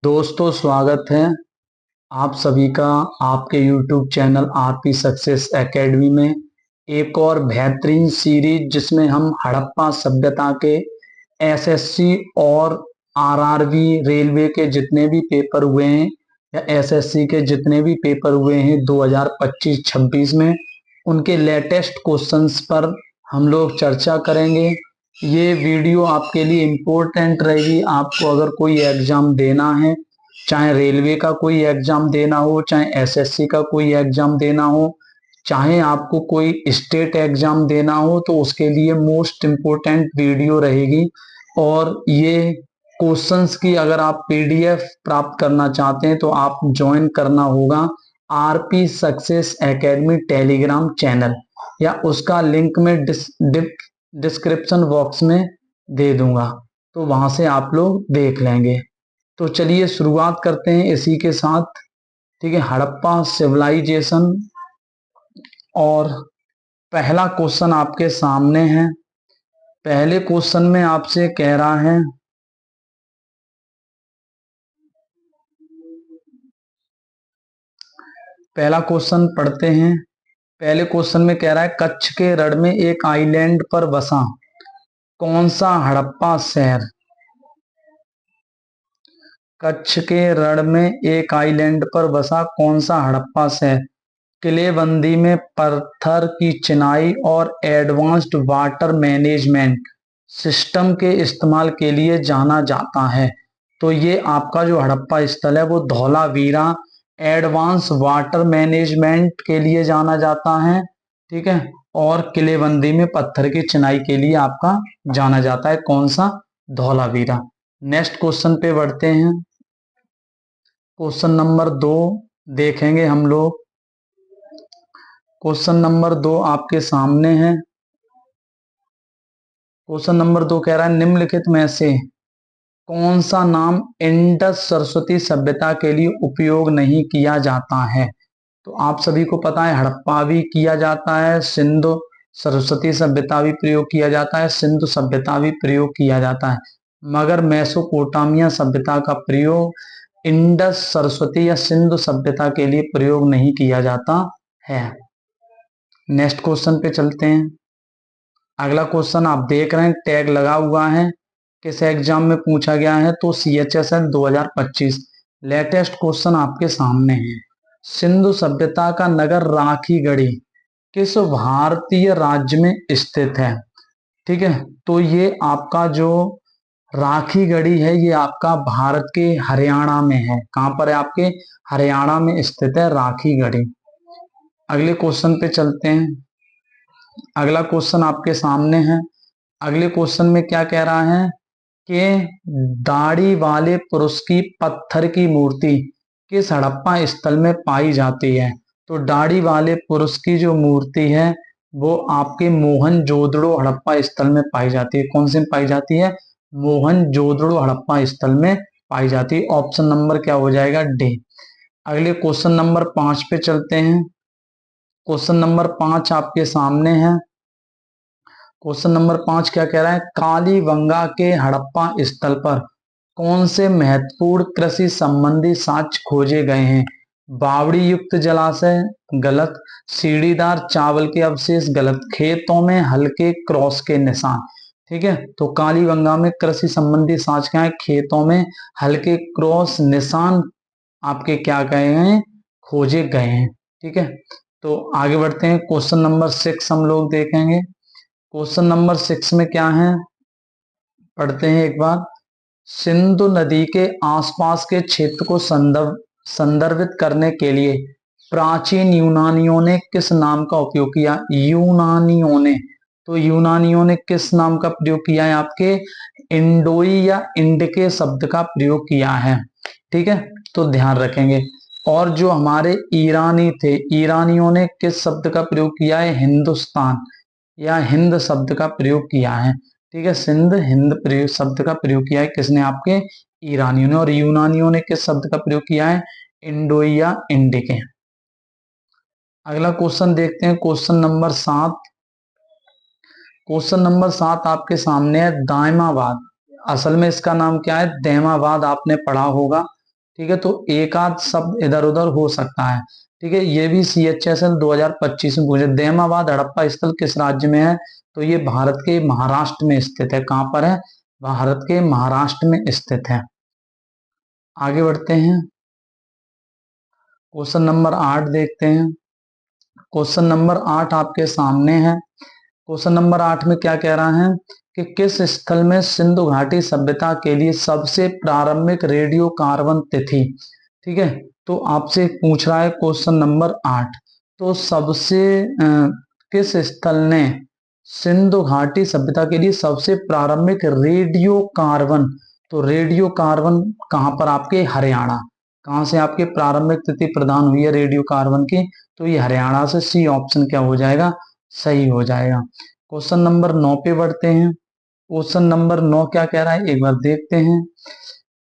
दोस्तों, स्वागत है आप सभी का आपके YouTube channel RP success academy में एक और बेहतरीन सीरीज जिसमें हम हड़प्पा सभ्यता के एसएससी और आरआरबी रेलवे के जितने भी पेपर हुए हैं या एसएससी के जितने भी पेपर हुए हैं 2025-26 में उनके लेटेस्ट क्वेश्चंस पर हम लोग चर्चा करेंगे। ये वीडियो आपके लिए इम्पोर्टेंट रहेगी। आपको अगर कोई एग्जाम देना है, चाहे रेलवे का कोई एग्जाम देना हो, चाहे एसएससी का कोई एग्जाम देना हो, चाहे आपको कोई स्टेट एग्जाम देना हो, तो उसके लिए मोस्ट इम्पोर्टेंट वीडियो रहेगी। और ये क्वेश्चंस की अगर आप पीडीएफ प्राप्त करना चाहते हैं तो आप ज्वाइन करना होगा RP success academy Telegram channel, या उसका लिंक में डिस्क्रिप्शन बॉक्स में दे दूंगा, तो वहां से आप लोग देख लेंगे। तो चलिए शुरुआत करते हैं इसी के साथ। ठीक है, हड़प्पा सिविलाइजेशन और पहला क्वेश्चन आपके सामने है। पहले क्वेश्चन में आपसे कह रहा है, पहला क्वेश्चन पढ़ते हैं। पहले क्वेश्चन में कह रहा है, कच्छ के रण में एक आइलैंड पर बसा कौन सा हड़प्पा शहर। कच्छ के रण में एक आइलैंड पर बसा कौन सा हड़प्पा शहर किलेबंदी में पत्थर की चिनाई और एडवांस्ड वाटर मैनेजमेंट सिस्टम के इस्तेमाल के लिए जाना जाता है। तो ये आपका जो हड़प्पा स्थल है वो धौलावीरा एडवांस वाटर मैनेजमेंट के लिए जाना जाता है। ठीक है, और किलेबंदी में पत्थर की चिनाई के लिए आपका जाना जाता है कौन सा, धौलावीरा। नेक्स्ट क्वेश्चन पे बढ़ते हैं। क्वेश्चन नंबर 2 देखेंगे हम लोग। क्वेश्चन नंबर 2 आपके सामने है। क्वेश्चन नंबर 2 कह रहा है, निम्नलिखित में से कौन सा नाम इंडस सरस्वती सभ्यता के लिए उपयोग नहीं किया जाता है। तो आप सभी को पता है हड़प्पा भी किया जाता है, सिंधु सरस्वती सभ्यता भी प्रयोग किया जाता है, सिंधु सभ्यता भी प्रयोग किया जाता है, मगर मेसोपोटामिया सभ्यता का प्रयोग इंडस सरस्वती या सिंधु सभ्यता के लिए प्रयोग नहीं किया जाता है। नेक्स्ट क्वेश्चन पे चलते हैं। अगला क्वेश्चन आप देख रहे हैं, टैग लगा हुआ है, किस एग्जाम में पूछा गया है, तो CHSL 2025। लेटेस्ट क्वेश्चन आपके सामने है। सिंधु सभ्यता का नगर राखीगढ़ी किस भारतीय राज्य में स्थित है। ठीक है, तो ये आपका जो राखीगढ़ी है ये आपका भारत के हरियाणा में है। कहां पर है, आपके हरियाणा में स्थित है राखीगढ़ी। अगले क्वेश्चन पे चलते हैं। अगला क्वेश्चन आपके सामने है। अगले क्वेश्चन में क्या कह रहा है कि दाढ़ी वाले पुरुष की पत्थर की मूर्ति किस हड़प्पा स्थल में पाई जाती है। तो दाढ़ी वाले पुरुष की जो मूर्ति है वो आपके मोहनजोदड़ो हड़प्पा स्थल में पाई जाती है। कौन से में पाई जाती है, मोहनजोदड़ो हड़प्पा स्थल में पाई जाती है। ऑप्शन नंबर क्या हो जाएगा, डी। अगले क्वेश्चन नंबर 5 पे चलते हैं। क्वेश्चन नंबर 5 आपके सामने है। क्वेश्चन नंबर 5 क्या कह रहा है, कालीबंगा के हड़प्पा स्थल पर कौन से महत्वपूर्ण कृषि संबंधी साक्ष्य खोजे गए हैं। बावड़ी युक्त जलाशय गलत, सीढ़ीदार चावल के अवशेष गलत, खेतों में हल्के क्रॉस के निशान। ठीक है, तो कालीबंगा में कृषि संबंधी साक्ष्य क्या है, खेतों में हल्के क्रॉस निशान आपके क्या गए हैं, खोजे गए हैं। ठीक है, तो आगे बढ़ते हैं। क्वेश्चन नंबर 6 हम लोग देखेंगे। क्वेश्चन नंबर 6 में क्या है, पढ़ते हैं एक बार। सिंधु नदी के आसपास के क्षेत्र को संदर्भित करने के लिए प्राचीन यूनानियों ने किस नाम का उपयोग किया। यूनानियों ने, तो यूनानियों ने किस नाम का प्रयोग किया है, आपके इंडोई या इंडिके शब्द का प्रयोग किया है। ठीक है, तो ध्यान रखेंगे। और जो हमारे ईरानी थे, ईरानियों ने किस शब्द का प्रयोग किया है, हिंदुस्तान या हिंद शब्द का प्रयोग किया है। ठीक है, सिंध हिंद प्रयोग शब्द का प्रयोग किया है किसने, आपके ईरानियों ने। और यूनानियों ने किस शब्द का प्रयोग किया है, इंडोई या इंडिके। अगला क्वेश्चन देखते हैं, क्वेश्चन नंबर 7। क्वेश्चन नंबर 7 आपके सामने है, दायमाबाद। असल में इसका नाम क्या है, दैमाबाद आपने पढ़ा होगा। ठीक है, तो एक आध शब्द इधर उधर हो सकता है। ठीक है, ये भी CHSL 2025 में पूछे। दैमाबाद हड़प्पा स्थल किस राज्य में है? तो ये भारत के महाराष्ट्र में स्थित है। कहां पर है? भारत के महाराष्ट्र में स्थित है। आगे बढ़ते हैं, क्वेश्चन नंबर 8 देखते हैं। क्वेश्चन नंबर 8 आपके सामने है। क्वेश्चन नंबर 8 में क्या कह रहा है कि किस स्थल में सिंधु घाटी सभ्यता के लिए सबसे प्रारंभिक रेडियो कार्बन तिथि? ठीक है, तो आपसे पूछ रहा है क्वेश्चन नंबर 8, तो सबसे किस स्थल ने सिंधु घाटी सभ्यता के लिए सबसे प्रारंभिक रेडियो कार्बन? तो रेडियो कार्बन कहां पर? आपके हरियाणा। कहां से आपके प्रारंभिक तिथि प्रदान हुई है रेडियो कार्बन की? तो ये हरियाणा से। सी ऑप्शन क्या हो जाएगा? सही हो जाएगा। क्वेश्चन नंबर 9 पे बढ़ते हैं। क्वेश्चन नंबर 9 क्या कह रहा है, एक बार देखते हैं।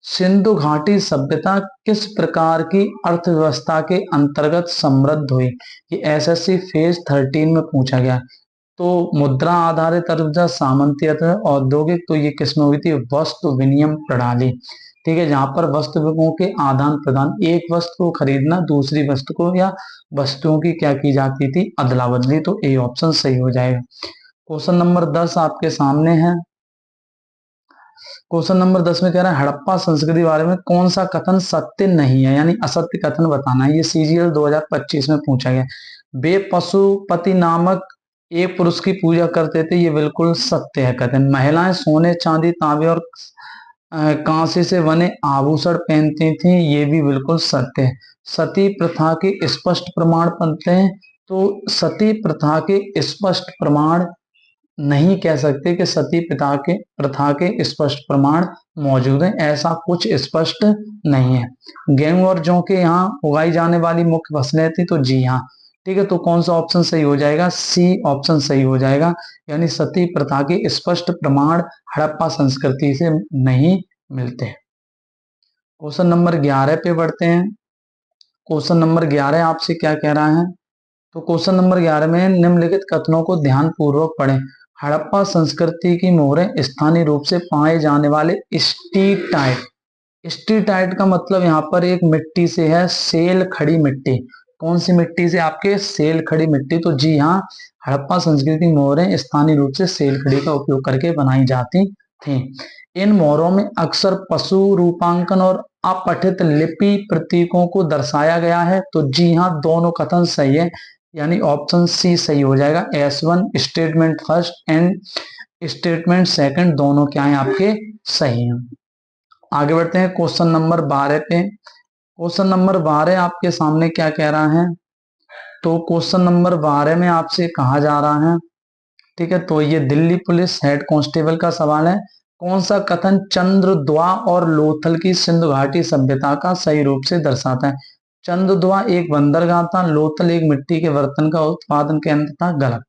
सिंधु घाटी सभ्यता किस प्रकार की अर्थव्यवस्था के अंतर्गत समृद्ध हुई? ये SSC फेज 13 में पूछा गया। तो मुद्रा आधारित अर्थव्यवस्था, सामंती अर्थव्यवस्था, औद्योगिक, तो ये किसमें हुई थी? वस्तु विनिमय प्रणाली। ठीक है, जहां पर वस्तुओं के आदान प्रदान, एक वस्तु को खरीदना दूसरी वस्तु को, या वस्तुओं की क्या की जाती थी? अदला बदली। तो ए ऑप्शन सही हो जाएगा। क्वेश्चन नंबर 10 आपके सामने है। क्वेश्चन नंबर 10 में कह रहा है हड़प्पा संस्कृति के बारे में कौन सा कथन सत्य नहीं है, यानी असत्य कथन बताना है। ये CGL 2025 में पूछा गया। वे पशुपति नामक एक पुरुष की पूजा करते थे, ये बिल्कुल सत्य है कथन। महिलाएं सोने चांदी तांबे और कांसे से बने आभूषण पहनती थी, ये भी बिल्कुल सत्य है। सती प्रथा के स्पष्ट प्रमाण बनते हैं, तो सती प्रथा के स्पष्ट प्रमाण नहीं कह सकते कि सती पिता के प्रथा के स्पष्ट प्रमाण मौजूद हैं, ऐसा कुछ स्पष्ट नहीं है। गेहूं और जौ के यहाँ उगाई जाने वाली मुख्य फसलें थी, तो जी हाँ। ठीक है, तो कौन सा ऑप्शन सही हो जाएगा? सी ऑप्शन सही हो जाएगा, यानी सती प्रथा के स्पष्ट प्रमाण हड़प्पा संस्कृति से नहीं मिलते। क्वेश्चन नंबर 11 पे बढ़ते हैं। क्वेश्चन नंबर 11 आपसे क्या कह रहा है? तो क्वेश्चन नंबर 11 में निम्नलिखित कथनों को ध्यान पूर्वक पढ़ें। हड़प्पा संस्कृति की मोहरें स्थानीय रूप से पाए जाने वाले स्टीटाइट। स्टीटाइट का मतलब यहाँ पर एक मिट्टी से है, सेल खड़ी मिट्टी। कौन सी मिट्टी से? आपके सेल खड़ी मिट्टी। तो जी हाँ, हड़प्पा संस्कृति की मोहरें स्थानीय रूप से सेल खड़ी का उपयोग करके बनाई जाती थी। इन मोहरों में अक्सर पशु रूपांकन और अपठित लिपि प्रतीकों को दर्शाया गया है। तो जी हाँ, दोनों कथन सही है, यानी ऑप्शन सी सही हो जाएगा। S1 statement first and statement second दोनों क्या है? आपके सही हैं। आगे बढ़ते हैं क्वेश्चन नंबर 12 पे। क्वेश्चन नंबर 12 आपके सामने क्या कह रहा है? तो क्वेश्चन नंबर 12 में आपसे कहा जा रहा है, ठीक है, तो ये दिल्ली पुलिस हेड कांस्टेबल का सवाल है। कौन सा कथन चंद्रद्वा और लोथल की सिंधु घाटी सभ्यता का सही रूप से दर्शाता है? चंद्रद्वा एक बंदरगाह था, लोथल एक मिट्टी के बर्तन का उत्पादन केंद्र था। गलत।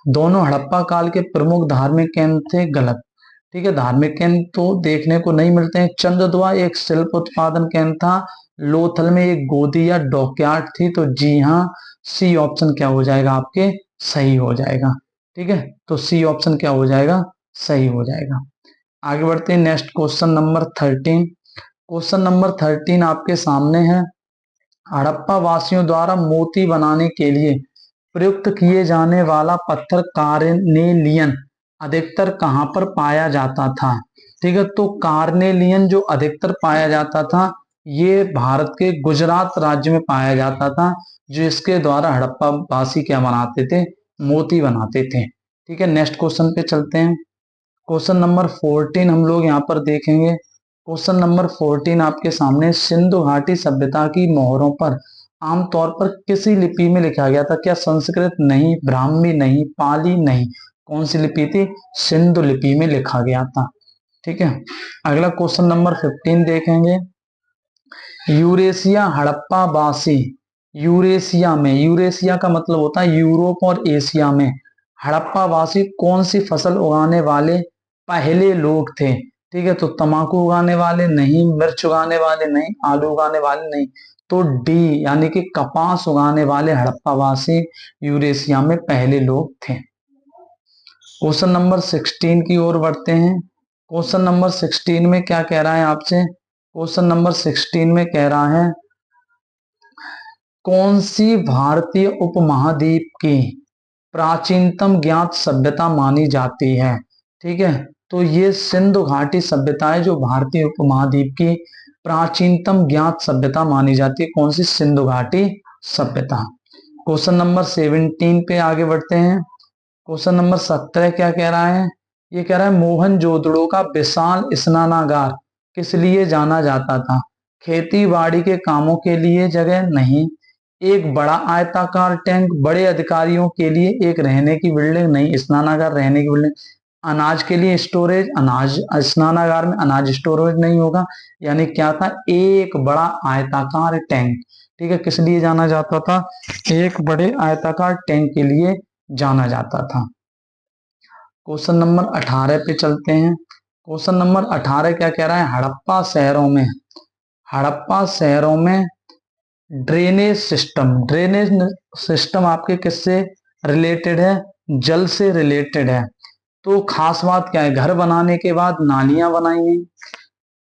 दोनों हड़प्पा काल के प्रमुख धार्मिक केंद्र थे। गलत। ठीक है, धार्मिक केंद्र तो देखने को नहीं मिलते हैं। चंद्रद्वा एक शिल्प उत्पादन केंद्र था। लोथल में एक गोदी या डॉकयार्ड थी। तो जी हाँ, सी ऑप्शन क्या हो जाएगा? आपके सही हो जाएगा। ठीक है, तो सी ऑप्शन क्या हो जाएगा? सही हो जाएगा। आगे बढ़ते हैं next question number 13। Question number 13 आपके सामने है। हड़प्पा वासियों द्वारा मोती बनाने के लिए प्रयुक्त किए जाने वाला पत्थर कार्नेलियन अधिकतर कहां पर पाया जाता था? ठीक है, तो कार्नेलियन जो अधिकतर पाया जाता था, ये भारत के गुजरात राज्य में पाया जाता था, जो इसके द्वारा हड़प्पा वासी क्या बनाते थे? मोती बनाते थे। ठीक है, नेक्स्ट क्वेश्चन पे चलते हैं। क्वेश्चन नंबर 14 हम लोग यहाँ पर देखेंगे। क्वेश्चन नंबर 14 आपके सामने, सिंधु घाटी सभ्यता की मोहरों पर आमतौर पर किसी लिपि में लिखा गया था? क्या संस्कृत नहीं, ब्राह्मी नहीं, पाली नहीं, कौन सी लिपि थी? सिंधु लिपि में लिखा गया था। ठीक है, अगला क्वेश्चन नंबर 15 देखेंगे। यूरेशिया हड़प्पा वासी यूरेशिया में, यूरेशिया का मतलब होता है यूरोप और एशिया में, हड़प्पा वासी कौन सी फसल उगाने वाले पहले लोग थे? ठीक है, तो तंबाकू उगाने वाले नहीं, मिर्च उगाने वाले नहीं, आलू उगाने वाले नहीं, तो डी यानी कि कपास उगाने वाले हड़प्पा वासी यूरेशिया में पहले लोग थे। क्वेश्चन नंबर 16 की ओर बढ़ते हैं। क्वेश्चन नंबर 16 में क्या कह रहा है आपसे? क्वेश्चन नंबर 16 में कह रहा है कौन सी भारतीय उपमहाद्वीप की प्राचीनतम ज्ञात सभ्यता मानी जाती है। ठीक है, तो ये सिंधु घाटी सभ्यता है जो भारतीय उपमहाद्वीप की प्राचीनतम ज्ञात सभ्यता मानी जाती है। कौन सी? सिंधु घाटी सभ्यता। क्वेश्चन नंबर 17 पे आगे बढ़ते हैं। क्वेश्चन नंबर 17 क्या कह रहा है? ये कह रहा है मोहनजोदड़ो का विशाल स्नानागार किस लिए जाना जाता था? खेती बाड़ी के कामों के लिए? जगह नहीं। एक बड़ा आयताकार टैंक? बड़े अधिकारियों के लिए एक रहने की बिल्डिंग? नहीं, स्नानागार रहने की बिल्डिंग। अनाज के लिए स्टोरेज? अनाज स्नानागार में अनाज स्टोरेज नहीं होगा। यानी क्या था? एक बड़ा आयताकार टैंक। ठीक है, किस लिए जाना जाता था? एक बड़े आयताकार टैंक के लिए जाना जाता था। क्वेश्चन नंबर 18 पे चलते हैं। क्वेश्चन नंबर 18 क्या कह रहा है? हड़प्पा शहरों में ड्रेनेज सिस्टम आपके किससे रिलेटेड है? जल से रिलेटेड है। तो खास बात क्या है? घर बनाने के बाद नालियां बनाई गई,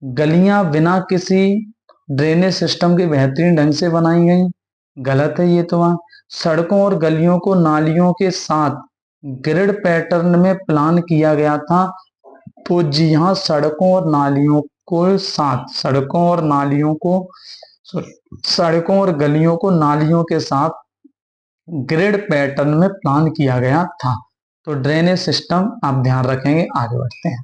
गलियां बिना किसी ड्रेनेज सिस्टम के बेहतरीन ढंग से बनाई गई? गलत है ये तो। वहां सड़कों और गलियों को नालियों के साथ ग्रिड पैटर्न में प्लान किया गया था। तो जी हाँ, सड़कों और गलियों को नालियों के साथ ग्रिड पैटर्न में प्लान किया गया था। तो ड्रेनेज सिस्टम आप ध्यान रखेंगे। आगे बढ़ते हैं।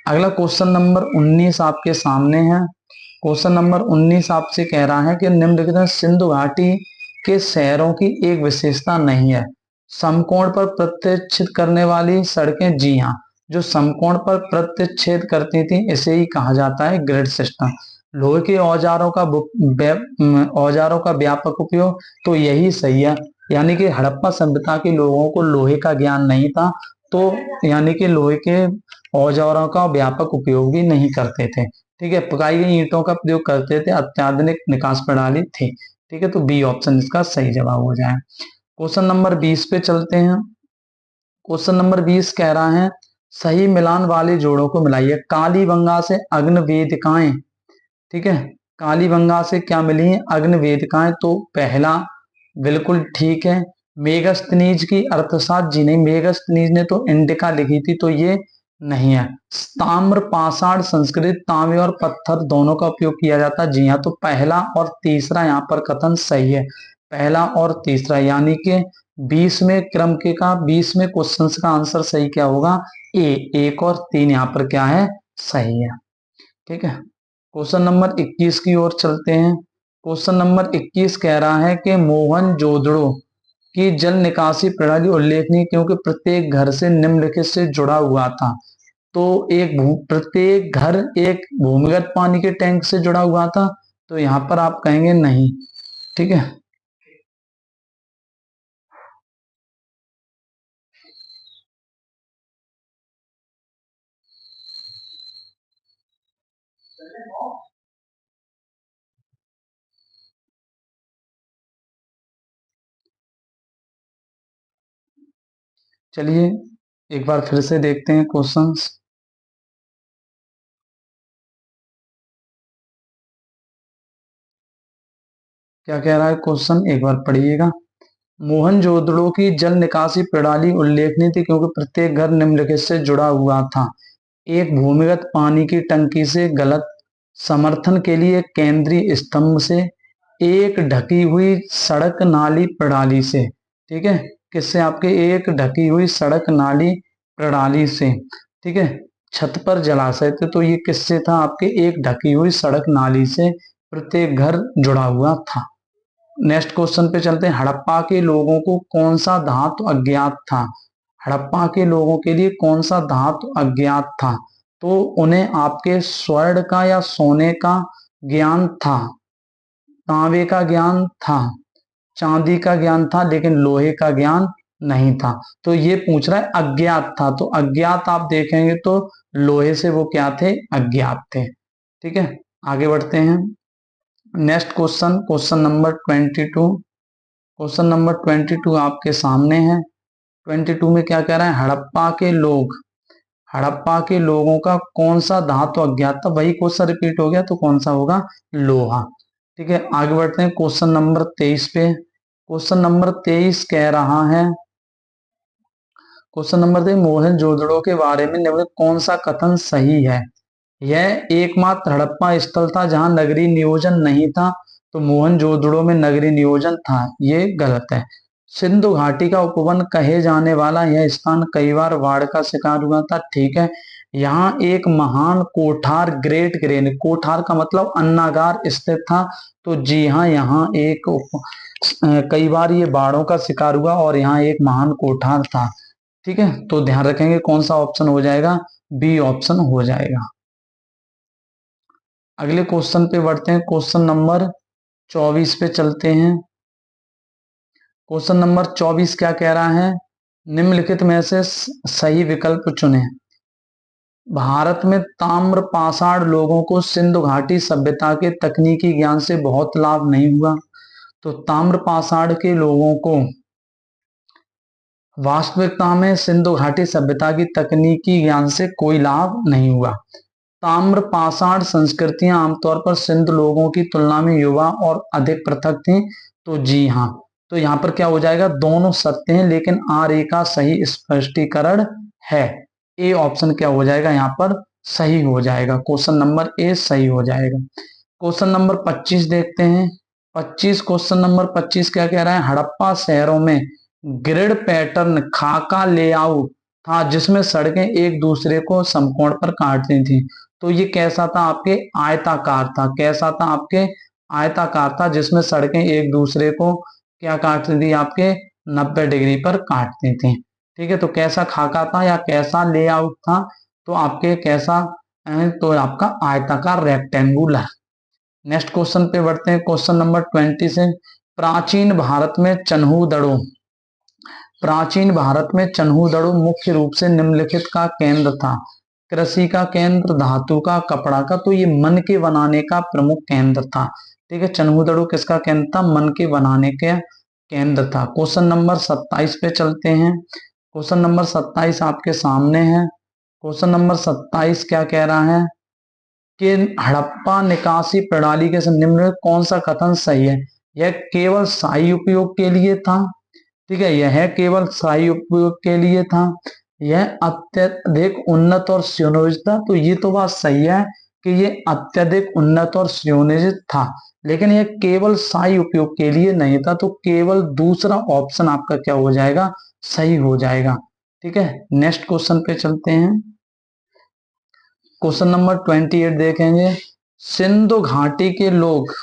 अगला क्वेश्चन नंबर 19 आपके सामने है। क्वेश्चन नंबर 19 आपसे कह रहा है कि निम्नलिखित में सिंधु घाटी के शहरों की एक विशेषता नहीं है। समकोण पर प्रतिच्छेद करने वाली सड़कें? जी हाँ, जो समकोण पर प्रतिच्छेद करती थी इसे ही कहा जाता है ग्रिड सिस्टम। लोहे के औजारों का व्यापक उपयोग? तो यही सही है। यानी कि हड़प्पा सभ्यता के लोगों को लोहे का ज्ञान नहीं था, तो यानी कि लोहे के औजारों का व्यापक उपयोग भी नहीं करते थे। ठीक है, पकाई गई ईंटों का प्रयोग करते थे। अत्याधुनिक निकास प्रणाली थी। ठीक है, तो बी ऑप्शन इसका सही जवाब हो जाए। क्वेश्चन नंबर 20 पे चलते हैं। क्वेश्चन नंबर 20 कह रहा है सही मिलान वाले जोड़ों को मिलाइए। कालीबंगा से अग्नि वेदिकाएं? ठीक है, कालीबंगा से क्या मिली है? अग्नि वेदिकाएं। तो पहला बिल्कुल ठीक है। मेगस्थनीज की अर्थशास्त्र? जी नहीं, मेगस्थनीज ने तो इंडिका लिखी थी, तो ये नहीं है। ताम्र पाषाण संस्कृत तांबे और पत्थर दोनों का उपयोग किया जाता है? जी हाँ, तो पहला और तीसरा यहाँ पर कथन सही है। पहला और तीसरा, यानी कि 20वें क्रम के का 20वें क्वेश्चन का आंसर सही क्या होगा? ए। 1 और 3 यहाँ पर क्या है? सही है। ठीक है, क्वेश्चन नंबर 21 की ओर चलते हैं। क्वेश्चन नंबर 21 कह रहा है कि मोहनजोदड़ो की जल निकासी प्रणाली उल्लेखनीय क्योंकि प्रत्येक घर से निम्नलिखित से जुड़ा हुआ था। तो प्रत्येक घर एक भूमिगत पानी के टैंक से जुड़ा हुआ था, तो यहां पर आप कहेंगे नहीं। ठीक है, चलिए एक बार फिर से देखते हैं क्वेश्चंस। क्या कह रहा है क्वेश्चन, एक बार पढ़िएगा। मोहनजोदड़ो की जल निकासी प्रणाली उल्लेखनीय थी क्योंकि प्रत्येक घर निम्नलिखित से जुड़ा हुआ था। एक भूमिगत पानी की टंकी से? गलत। समर्थन के लिए केंद्रीय स्तंभ से? एक ढकी हुई सड़क नाली प्रणाली से? ठीक है, किससे? आपके एक ढकी हुई सड़क नाली प्रणाली से। ठीक है, छत पर जलाशय थे, तो ये किससे था? आपके एक ढकी हुई सड़क नाली से प्रत्येक घर जुड़ा हुआ था। नेक्स्ट क्वेश्चन पे चलते हैं। हड़प्पा के लोगों को कौन सा धातु अज्ञात था? हड़प्पा के लोगों के लिए कौन सा धातु अज्ञात था? तो उन्हें आपके स्वर्ण का या सोने का ज्ञान था, तांबे का ज्ञान था, चांदी का ज्ञान था, लेकिन लोहे का ज्ञान नहीं था। तो ये पूछ रहा है अज्ञात था, तो अज्ञात आप देखेंगे तो लोहे से वो क्या थे? अज्ञात थे। ठीक है, आगे बढ़ते हैं। Next question, question number 22। Question number 22 आपके सामने है। 22 में क्या कह रहा है? हड़प्पा के लोगों का कौन सा धातु अज्ञात था? वही क्वेश्चन रिपीट हो गया, तो कौन सा होगा? लोहा। ठीक है, आगे बढ़ते हैं क्वेश्चन नंबर 23 पे। क्वेश्चन नंबर 23 कह रहा है, क्वेश्चन नंबर 23, मोहनजोदड़ो के बारे में निम्नलिखित कौन सा कथन सही है? यह एकमात्र हड़प्पा स्थल था जहां नगरीय नियोजन नहीं था। तो मोहनजोदड़ो में नगरीय नियोजन था, ये गलत है। सिंधु घाटी का उपवन कहे जाने वाला यह स्थान कई बार बाढ़ का शिकार हुआ था, ठीक है। यहाँ एक महान कोठार, ग्रेट ग्रेन, कोठार का मतलब अन्नागार स्थित था। तो जी हाँ, यहाँ एक कई बार ये बाढ़ों का शिकार हुआ और यहाँ एक महान कोठार था। ठीक है, तो ध्यान रखेंगे कौन सा ऑप्शन हो जाएगा? बी ऑप्शन हो जाएगा। अगले क्वेश्चन पे बढ़ते हैं, क्वेश्चन नंबर 24 पे चलते हैं। क्वेश्चन नंबर 24 क्या कह रहा है? निम्नलिखित में से सही विकल्प चुनें। भारत में ताम्र पाषाण लोगों को सिंधु घाटी सभ्यता के तकनीकी ज्ञान से बहुत लाभ नहीं हुआ। तो ताम्र पाषाण के लोगों को वास्तविकता में सिंधु घाटी सभ्यता की तकनीकी ज्ञान से कोई लाभ नहीं हुआ। ताम्र पाषाण संस्कृतियां आमतौर पर सिंध लोगों की तुलना में युवा और अधिक पृथक थी। तो जी हाँ, तो यहाँ पर क्या हो जाएगा? दोनों सत्य हैं, लेकिन आर ए का सही स्पष्टीकरण है। ए ऑप्शन क्या हो जाएगा? यहाँ पर सही हो जाएगा, क्वेश्चन नंबर ए सही हो जाएगा। क्वेश्चन नंबर 25 देखते हैं। 25, क्वेश्चन नंबर 25 क्या कह रहा है? हड़प्पा शहरों में ग्रिड पैटर्न खाका लेआउट था जिसमें सड़कें एक दूसरे को समकोण पर काटती थी। तो ये कैसा था? आपके आयताकार था। कैसा था? आपके आयताकार था, जिसमें सड़कें एक दूसरे को क्या काटती थी? आपके 90 डिग्री पर काटती थी। ठीक है, तो कैसा खाका था या कैसा लेआउट था? तो आपके कैसा, तो आपका आयताकार, रेक्टेंगुलर। नेक्स्ट क्वेश्चन पे बढ़ते हैं, क्वेश्चन नंबर 20 से। प्राचीन भारत में चन्हू दड़ो, प्राचीन भारत में चन्हू दड़ो मुख्य रूप से निम्नलिखित का केंद्र था। कृषि का केंद्र, धातु का, कपड़ा का। तो ये मन के बनाने का प्रमुख केंद्र था। ठीक है, चन्हू किसका केंद्र था? मन के बनाने के केंद्र था। क्वेश्चन नंबर 27 पे चलते हैं। क्वेश्चन नंबर 27 आपके सामने है। क्वेश्चन नंबर 27 क्या कह रहा है कि हड़प्पा निकासी प्रणाली के निम्न कौन सा कथन सही है? यह केवल शाही उपयोग के लिए था। ठीक है, यह केवल शाही उपयोग के लिए था। यह अत्यधिक उन्नत और सुनियोजित था। तो ये तो बात सही है कि ये अत्यधिक उन्नत और सुनियोजित था, लेकिन यह केवल शाही उपयोग के लिए नहीं था। तो केवल दूसरा ऑप्शन आपका क्या हो जाएगा? सही हो जाएगा। ठीक है, नेक्स्ट क्वेश्चन पे चलते हैं। क्वेश्चन नंबर 28 देखेंगे। सिंधु घाटी के लोग,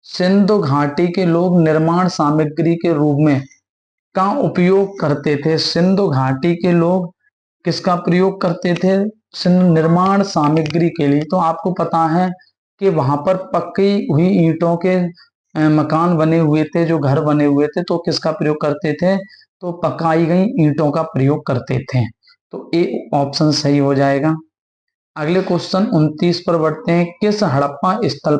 सिंधु घाटी के लोग निर्माण सामग्री के रूप में का उपयोग करते थे। सिंधु घाटी के लोग किसका प्रयोग करते थे? निर्माण सामग्री के लिए। तो आपको पता है कि वहां पर पक्की हुई ईंटों के मकान बने हुए थे, जो घर बने हुए थे, तो किसका प्रयोग करते थे? तो पकाई गई ईंटों का प्रयोग करते थे। तो ए ऑप्शन सही हो जाएगा। अगले क्वेश्चन 29 पर बढ़ते हैं। किस हड़प्पा स्थल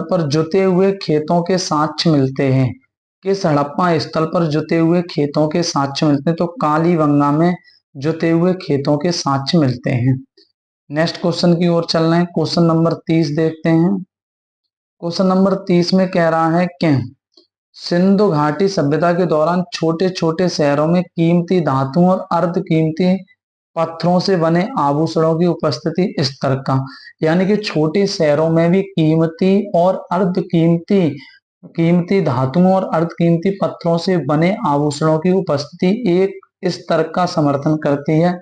पर जुते हुए खेतों के साक्ष्य मिलते हैं? किस हड़प्पा स्थल पर जुते हुए खेतों के साक्ष्य मिलते हैं? तो कालीबंगा में जुते हुए खेतों के साक्ष्य मिलते हैं। नेक्स्ट क्वेश्चन की ओर चल रहे हैं। क्वेश्चन नंबर 30 देखते हैं। क्वेश्चन नंबर 30 में कह रहा है कि सिंधु घाटी सभ्यता के दौरान छोटे छोटे शहरों में कीमती धातुओं और अर्ध कीमती पत्थरों से बने आभूषणों की उपस्थिति इस तरह का, यानी कि छोटे शहरों में भी कीमती और अर्ध कीमती, कीमती धातुओं और अर्ध कीमती पत्थरों से बने आभूषणों की उपस्थिति एक इस तर्क का समर्थन करती है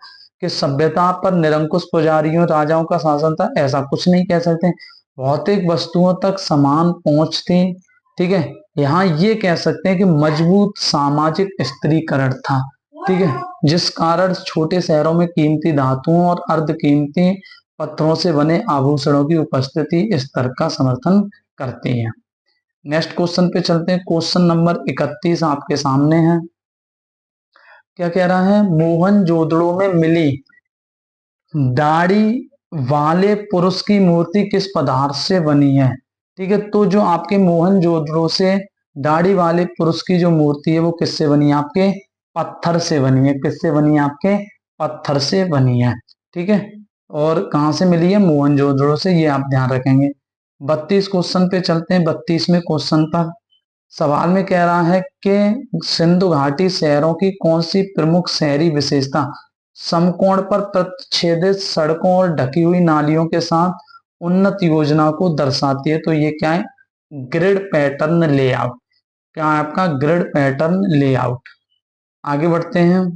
कि सभ्यता पर निरंकुश पुजारियों, राजाओं का शासन था। ऐसा कुछ नहीं कह सकते, भौतिक वस्तुओं तक समान पहुंच थी। ठीक है, यहाँ ये कह सकते हैं कि मजबूत सामाजिक स्त्रीकरण था। ठीक है, जिस कारण छोटे शहरों में कीमती धातुओं और अर्ध कीमती पत्थरों से बने आभूषणों की उपस्थिति इस तर्क का समर्थन करती है। नेक्स्ट क्वेश्चन पे चलते हैं। क्वेश्चन नंबर 31 आपके सामने है। क्या कह रहा है? मोहनजोदड़ो में मिली दाढ़ी वाले पुरुष की मूर्ति किस पदार्थ से बनी है? ठीक है, तो जो आपके मोहनजोदड़ो से दाढ़ी वाले पुरुष की जो मूर्ति है वो किससे बनी है? आपके पत्थर से बनी है। किससे बनी है? आपके पत्थर से बनी है। ठीक है, और कहां से मिली है? मोहनजोदड़ो से, ये आप ध्यान रखेंगे। 32 क्वेश्चन पे चलते हैं। 32वें क्वेश्चन पर सवाल में कह रहा है कि सिंधु घाटी शहरों की कौन सी प्रमुख शहरी विशेषता समकोण पर प्रतिच्छेदित सड़कों और ढकी हुई नालियों के साथ उन्नत योजना को दर्शाती है? तो ये क्या है? Grid pattern layout. क्या है आपका? Grid pattern layout. आगे बढ़ते हैं,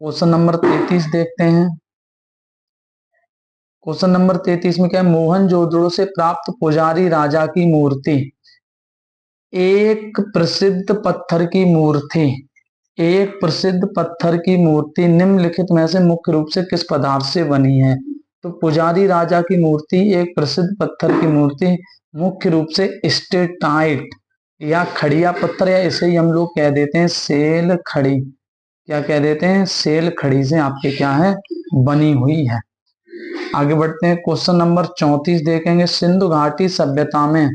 क्वेश्चन नंबर 33 देखते हैं। क्वेश्चन नंबर 33 में क्या है? मोहनजोदड़ो से प्राप्त पुजारी राजा की मूर्ति एक प्रसिद्ध पत्थर की मूर्ति एक प्रसिद्ध पत्थर की मूर्ति निम्नलिखित में से मुख्य रूप से किस पदार्थ से बनी है? तो पुजारी राजा की मूर्ति एक प्रसिद्ध पत्थर की मूर्ति मुख्य रूप से स्टेटाइट या खड़िया पत्थर, या इसे ही हम लोग कह देते हैं सेल खड़ी। क्या कह देते हैं? सेल खड़ी से आपके क्या है? बनी हुई है। आगे बढ़ते हैं, क्वेश्चन नंबर 34 देखेंगे। सिंधु घाटी सभ्यता में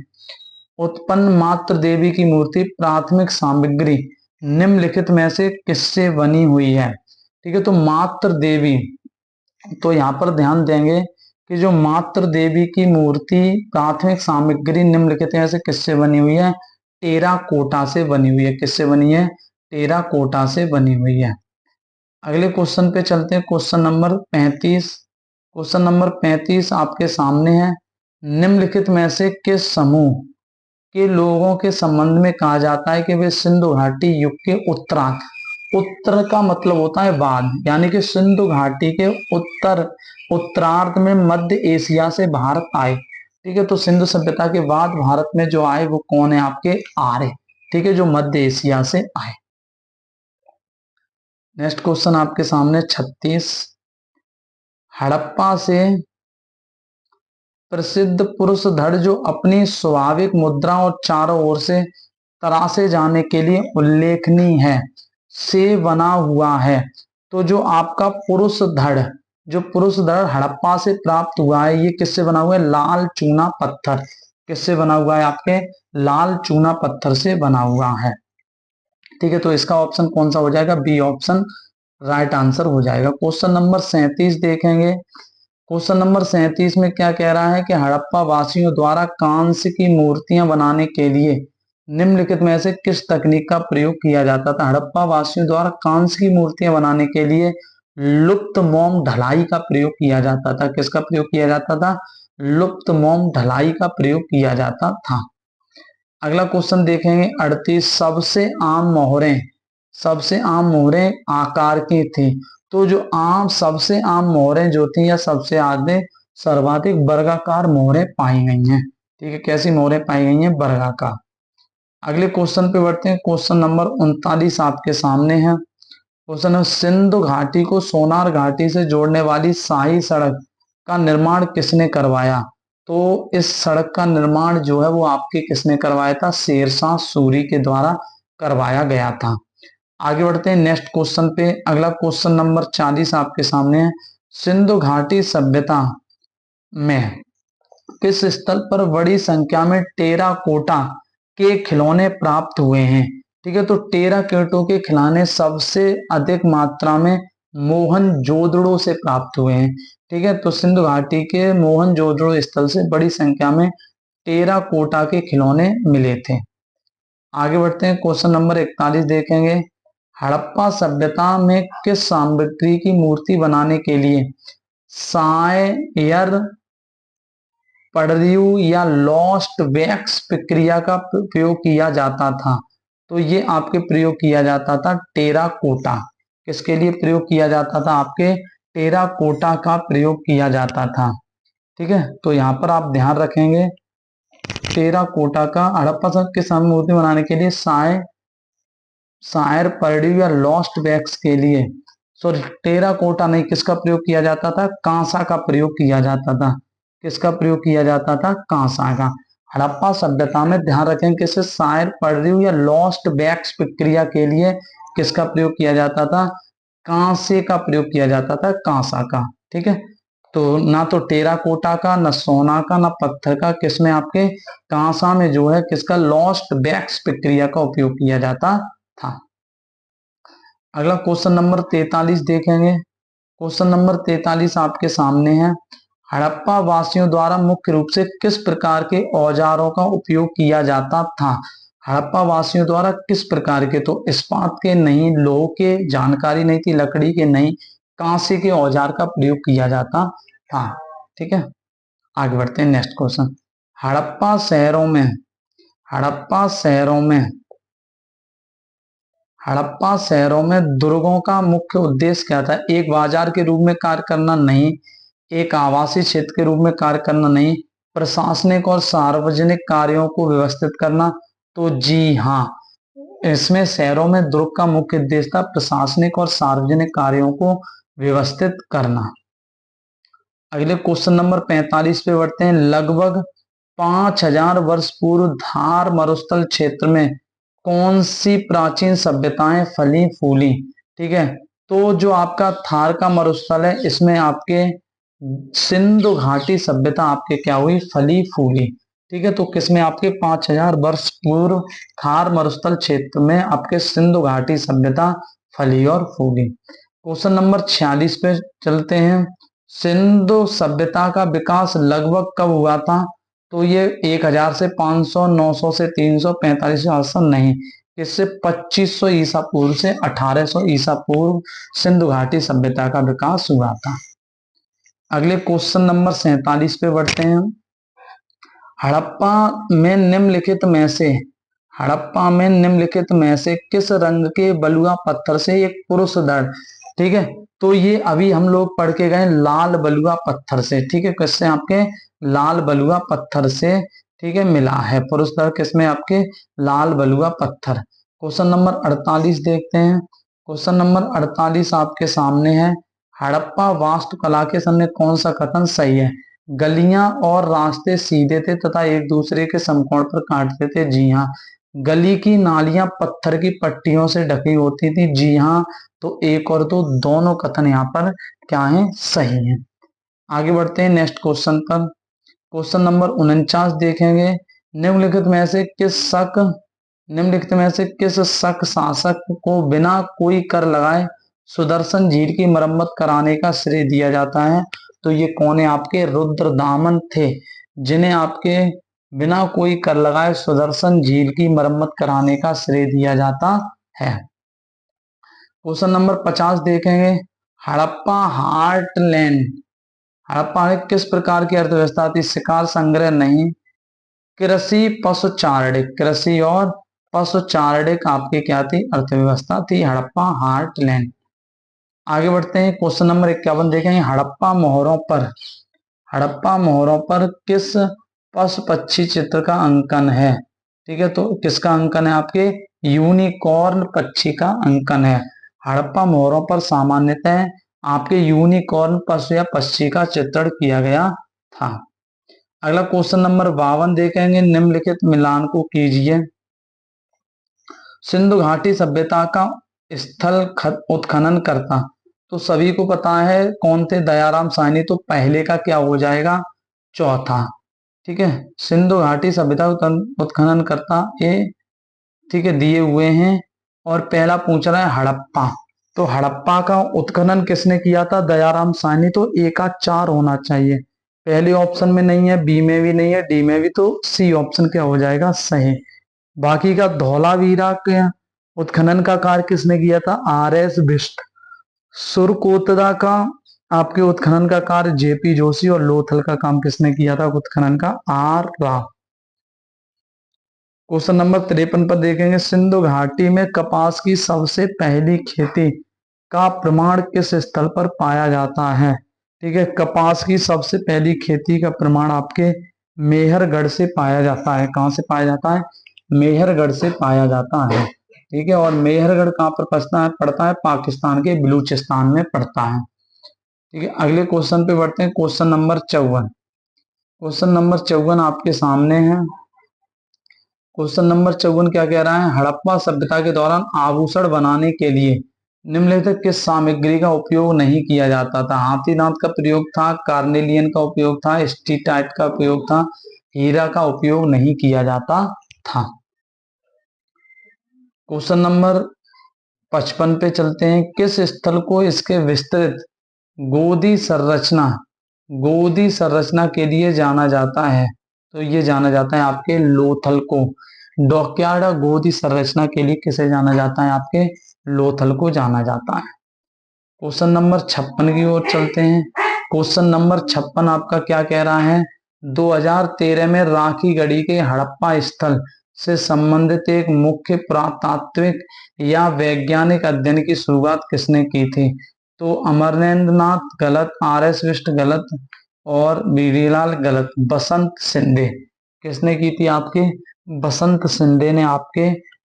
उत्पन्न मात्र देवी की मूर्ति प्राथमिक सामग्री निम्नलिखित में से किससे बनी हुई है? ठीक है, तो मात्र देवी, तो यहां पर ध्यान देंगे कि जो मात्र देवी की मूर्ति प्राथमिक सामग्री निम्नलिखित में से किससे बनी हुई है? टेराकोटा से बनी हुई है। किससे बनी है? टेराकोटा से बनी हुई है। अगले क्वेश्चन पे चलते हैं, क्वेश्चन नंबर 35। क्वेश्चन नंबर 35 आपके सामने है। निम्नलिखित में से किस समूह के लोगों के संबंध में कहा जाता है कि वे सिंधु घाटी युग के उत्तर का मतलब होता है बाद, यानी कि सिंधु घाटी के उत्तरार्ध में मध्य एशिया से भारत आए। ठीक है, तो सिंधु सभ्यता के बाद भारत में जो आए वो कौन है? आपके आर्य। ठीक है, जो मध्य एशिया से आए। नेक्स्ट क्वेश्चन आपके सामने 36। हड़प्पा से प्रसिद्ध पुरुष धड़ जो अपनी स्वाभाविक मुद्रा और चारों ओर से तरासे जाने के लिए उल्लेखनीय है से बना हुआ है। तो जो आपका पुरुष धड़, जो पुरुष धड़ हड़प्पा से प्राप्त हुआ है, ये किससे बना हुआ है? लाल चूना पत्थर। किससे बना हुआ है? आपके लाल चूना पत्थर से बना हुआ है। ठीक है, तो इसका ऑप्शन कौन सा हो जाएगा? बी ऑप्शन राइट आंसर हो जाएगा। क्वेश्चन नंबर 37 देखेंगे। क्वेश्चन नंबर 37 में क्या कह रहा है कि हड़प्पा वासियों द्वारा कांस्य की मूर्तियां बनाने के लिए निम्नलिखित में से किस तकनीक का प्रयोग किया जाता था? हड़प्पा वासियों द्वारा कांस्य की मूर्तियां बनाने के लिए लुप्त मोम ढलाई का प्रयोग किया जाता था। किसका प्रयोग किया जाता था? लुप्त मोम ढलाई का प्रयोग किया जाता था। अगला क्वेश्चन देखेंगे 38। सबसे आम मोहरें आकार की थी। तो जो सबसे आम मोहरें जो थी या सबसे आगे सर्वाधिक वर्गाकार मोहरें पाई गई हैं। ठीक है, कैसी मोहरें पाई गई हैं? वर्गाकार। अगले क्वेश्चन पे बढ़ते हैं। क्वेश्चन नंबर 39 आपके सामने है। क्वेश्चन है, सिंधु घाटी को सोनार घाटी से जोड़ने वाली शाही सड़क का निर्माण किसने करवाया? तो इस सड़क का निर्माण जो है वो आपके किसने करवाया था? शेरशाह सूरी के द्वारा करवाया गया था। आगे बढ़ते हैं नेक्स्ट क्वेश्चन पे। अगला क्वेश्चन नंबर 40 आपके सामने है। सिंधु घाटी सभ्यता में किस स्थल पर बड़ी संख्या में टेराकोटा के खिलौने प्राप्त हुए हैं? ठीक है, तो टेराकोटा के खिलौने सबसे अधिक मात्रा में मोहनजोदड़ो से प्राप्त हुए हैं। ठीक है, तो सिंधु घाटी के मोहनजोदड़ो स्थल से बड़ी संख्या में टेराकोटा के खिलौने मिले थे। आगे बढ़ते हैं, क्वेश्चन नंबर 41 देखेंगे। हड़प्पा सभ्यता में किस सामग्री की मूर्ति बनाने के लिए सायर पडरियू या लॉस्ट वैक्स प्रक्रिया का प्रयोग किया जाता था? तो ये आपके प्रयोग किया जाता था टेराकोटा। किसके लिए प्रयोग किया जाता था? आपके टेराकोटा का प्रयोग किया जाता था। ठीक है, तो यहाँ पर आप ध्यान रखेंगे टेराकोटा का हड़प्पा के सामने मूर्ति बनाने के लिए शायर पर्ड्यू या लॉस्ट वैक्स के लिए, सॉरी टेराकोटा नहीं, किसका प्रयोग किया जाता था? कांसा का प्रयोग किया जाता था। किसका प्रयोग किया जाता था? कांसा का। हड़प्पा सभ्यता में ध्यान रखें कि शायर पर्ड्यू या लॉस्ट वैक्स प्रक्रिया के लिए किसका प्रयोग किया जाता था? कांसे का प्रयोग किया जाता था, कांसा का। ठीक है, तो ना तो टेराकोटा का, ना सोना का, ना पत्थर का, किसमें आपके कांसा में जो है किसका? लॉस्ट वैक्स प्रक्रिया का उपयोग किया जाता था। अगला क्वेश्चन नंबर 43 देखेंगे। क्वेश्चन नंबर 43 आपके सामने है। हड़प्पा वासियों द्वारा मुख्य रूप से किस प्रकार के औजारों का उपयोग किया जाता था? हड़प्पा वासियों द्वारा किस प्रकार के, तो इस्पात के नहीं, लोह के जानकारी नहीं थी, लकड़ी के नहीं, कांसे के औजार का प्रयोग किया जाता था। ठीक है, आगे बढ़ते हैं नेक्स्ट क्वेश्चन। हड़प्पा शहरों में हड़प्पा शहरों में हड़प्पा शहरों में दुर्गों का मुख्य उद्देश्य क्या था? एक बाजार के रूप में कार्य करना नहीं, एक आवासीय क्षेत्र के रूप में कार्य करना नहीं, प्रशासनिक और सार्वजनिक कार्यों को व्यवस्थित करना। तो जी हाँ, इसमें शहरों में दुर्ग का मुख्य उद्देश्य था प्रशासनिक और सार्वजनिक कार्यों को व्यवस्थित करना। अगले क्वेश्चन नंबर 45 पे बढ़ते हैं। लगभग 5000 वर्ष पूर्व धार मरुस्थल क्षेत्र में कौन सी प्राचीन सभ्यताएं फली फूली? ठीक है, तो जो आपका थार का मरुस्थल है, इसमें आपके सिंधु घाटी सभ्यता आपके क्या हुई? फली फूली। ठीक है, तो किसमें? आपके 5000 वर्ष पूर्व थार मरुस्थल क्षेत्र में आपके सिंधु घाटी सभ्यता फली और फूली। क्वेश्चन नंबर 46 पे चलते हैं। सिंधु सभ्यता का विकास लगभग कब हुआ था? तो ये 1000 से 500, 900 से 345 ईसा नहीं, इससे 2500 ईसा पूर्व से 1800 ईसा पूर्व सिंधु घाटी सभ्यता का विकास हुआ था। अगले क्वेश्चन नंबर 47 पे बढ़ते हैं। हड़प्पा में निम्नलिखित में से हड़प्पा में निम्नलिखित में से किस रंग के बलुआ पत्थर से एक पुरुष दड़? ठीक है, तो ये अभी हम लोग पढ़ के गए लाल बलुआ पत्थर से। ठीक है, किससे? आपके लाल बलुआ पत्थर से। ठीक है, मिला है पुरुष दड़ किसमें? आपके लाल बलुआ पत्थर। क्वेश्चन नंबर 48 देखते हैं। क्वेश्चन नंबर 48 आपके सामने है। हड़प्पा वास्तुकला के सामने कौन सा कथन सही है? गलियां और रास्ते सीधे थे तथा एक दूसरे के समकोण पर काटते थे। जी हाँ। गली की नालियां पत्थर की पट्टियों से ढकी होती थी। जी हाँ। तो एक और दो दोनों कथन यहाँ पर क्या है? सही है। आगे बढ़ते हैं नेक्स्ट क्वेश्चन पर। क्वेश्चन नंबर 49 देखेंगे। निम्नलिखित में से किस शक शासक को बिना कोई कर लगाए सुदर्शन झील की मरम्मत कराने का श्रेय दिया जाता है? तो ये कौन है? आपके रुद्रदामन थे, जिन्हें आपके बिना कोई कर लगाए सुदर्शन झील की मरम्मत कराने का श्रेय दिया जाता है। क्वेश्चन नंबर 50 देखेंगे। हड़प्पा हार्टलैंड हड़प्पा में किस प्रकार की अर्थव्यवस्था थी? शिकार संग्रह नहीं, कृषि पशुचारणिक, कृषि और पशुचारणिक आपकी क्या थी? अर्थव्यवस्था थी हड़प्पा हार्टलैंड। आगे बढ़ते हैं। क्वेश्चन नंबर 51 देखेंगे। हड़प्पा मोहरों पर किस पशु पक्षी चित्र का अंकन है? ठीक है, तो किसका अंकन है? आपके यूनिकॉर्न पक्षी का अंकन है। हड़प्पा मोहरों पर सामान्यतः आपके यूनिकॉर्न पशु या पक्षी का चित्रण किया गया था। अगला क्वेश्चन नंबर 52 देखेंगे। निम्नलिखित मिलान को कीजिए। सिंधु घाटी सभ्यता का स्थल उत्खनन करता, तो सभी को पता है कौन थे? दयाराम साहनी। तो पहले का क्या हो जाएगा? चौथा। ठीक है, सिंधु घाटी सभ्यता उत्खनन करता ये ठीक है दिए हुए हैं। और पहला पूछ रहा है हड़प्पा, तो हड़प्पा का उत्खनन किसने किया था? दयाराम साहनी। तो ए का 4 होना चाहिए। पहले ऑप्शन में नहीं है, बी में भी नहीं है, डी में भी, तो सी ऑप्शन क्या हो जाएगा? सही। बाकी का धौलावीरा के उत्खनन का कार्य किसने किया था? RS बिष्ट। सुरकोतदा का आपके उत्खनन का कार्य JP जोशी। और लोथल का काम किसने किया था उत्खनन का? R राव। क्वेश्चन नंबर 53 पर देखेंगे। सिंधु घाटी में कपास की सबसे पहली खेती का प्रमाण किस स्थल पर पाया जाता है? ठीक है, कपास की सबसे पहली खेती का प्रमाण आपके मेहरगढ़ से पाया जाता है। कहां से पाया जाता है? मेहरगढ़ से पाया जाता है। ठीक है, और मेहरगढ़ कहां पर पड़ता है? पाकिस्तान के बलूचिस्तान में पड़ता है। ठीक है, अगले क्वेश्चन पे बढ़ते हैं। Question number 54। क्वेश्चन नंबर 54 आपके सामने है। क्वेश्चन नंबर 54 क्या कह रहा है? हड़प्पा सभ्यता के दौरान आभूषण बनाने के लिए निम्नलिखित किस सामग्री का उपयोग नहीं किया जाता था? हाथी दांत का प्रयोग था, कार्नेलियन का उपयोग था, स्टीटाइट का उपयोग था, हीरा का उपयोग नहीं किया जाता था। क्वेश्चन नंबर 55 पे चलते हैं। किस स्थल को इसके विस्तृत गोदी संरचना के लिए जाना जाता है? तो ये जाना जाता है आपके लोथल को। डॉकयार्ड गोदी संरचना के लिए किसे जाना जाता है? आपके लोथल को जाना जाता है। क्वेश्चन नंबर 56 की ओर चलते हैं। क्वेश्चन नंबर 56 आपका क्या कह रहा है? 2013 में राखी गढ़ी के हड़प्पा स्थल से संबंधित एक मुख्य पुरातात्विक या वैज्ञानिक अध्ययन की शुरुआत किसने की थी? तो अमरेंद्र नाथ गलत, RS बिष्ट गलत और बीडीलाल गलत। बसंत शिंदे किसने की थी? आपके बसंत शिंदे ने आपके